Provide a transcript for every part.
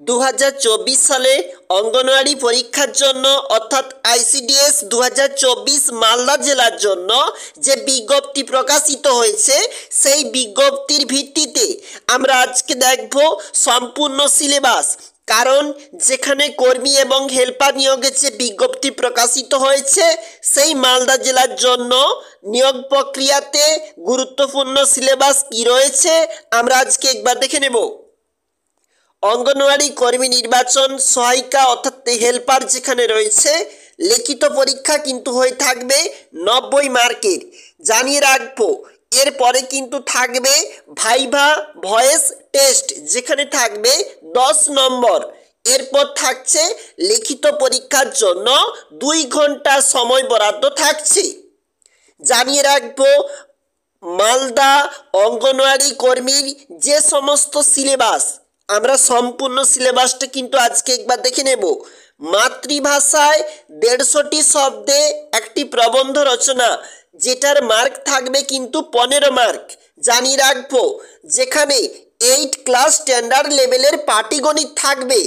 2024 সালে অঙ্গনওয়াড়ি পরীক্ষার জন্য অর্থাৎ আইসিডিএস 2024 মালদা জেলার জন্য যে বিজ্ঞপ্তি প্রকাশিত হয়েছে সেই বিজ্ঞপ্তির ভিত্তিতে আমরা আজকে দেখব সম্পূর্ণ সিলেবাস। কারণ যেখানে কর্মী এবং হেল্পার নিয়োগের যে বিজ্ঞপ্তি প্রকাশিত হয়েছে সেই মালদা জেলার জন্য নিয়োগ প্রক্রিয়াতে গুরুত্বপূর্ণ সিলেবাস কি রয়েছে আমরা আজকে একবার দেখে নেব। অঙ্গনওয়াড়ি কর্মী নির্বাচন সহায়িকা অর্থাৎ হেল্পার যেখানে রয়েছে লিখিত পরীক্ষা কিন্তু হয়ে থাকবে 90 মার্কের। জানিয়ে রাখবো এরপরে কিন্তু থাকবে ভাইভা ভয়েস টেস্ট যেখানে থাকবে 10 নম্বর। এরপর থাকছে লিখিত পরীক্ষার জন্য 2 ঘন্টা সময় বরাদ্দ থাকছে। জানিয়ে রাখবো মালদা অঙ্গনওয়াড়ি কর্মীর যে সমস্ত সিলেবাস আমরা সম্পূর্ণ সিলেবাসটা কিন্তু আজকে একবার দেখে নেব। মাতৃভাষায় 150টি শব্দে একটি প্রবন্ধ রচনা যেটার মার্ক থাকবে কিন্তু 15 মার্ক। জানিয়ে রাখবো যেখানে 8 ক্লাস স্ট্যান্ডার্ড লেভেলের পাটিগণিত থাকবে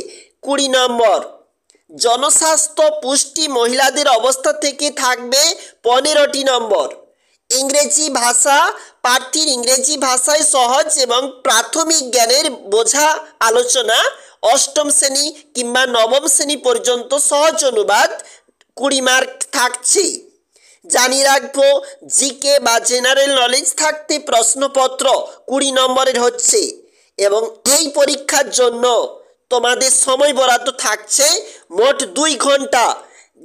20 নম্বর। জনস্বাস্থ্য পুষ্টি মহিলাদের অবস্থা থেকে থাকবে 15টি নম্বর। ইংরেজি ভাষা প্রার্থীর ইংরেজি ভাষায় সহজ এবং প্রাথমিক জ্ঞানের বোঝা আলোচনা 8ম শ্রেণী কিংবা 9ম শ্রেণী পর্যন্ত সহজ অনুবাদ 20 মার্ক থাকছে। জানিয়ে রাখবো জিকে বা জেনারেল নলেজ থাকতে প্রশ্নপত্র 20 নম্বরের হচ্ছে এবং এই পরীক্ষার জন্য তোমাদের সময় বরাদ্দ থাকছে মোট 2 ঘন্টা।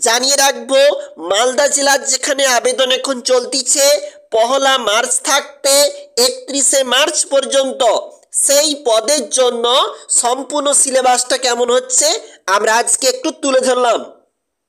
জানিয়ে রাখবো মালদা জেলার যেখানে আবেদন এখন চলতিছে 1 মার্চ থাকতে 31 মার্চ পর্যন্ত সেই পদের জন্য সম্পূর্ণ সিলেবাসটা কেমন হচ্ছে আমরা আজকে একটু তুলে ধরলাম।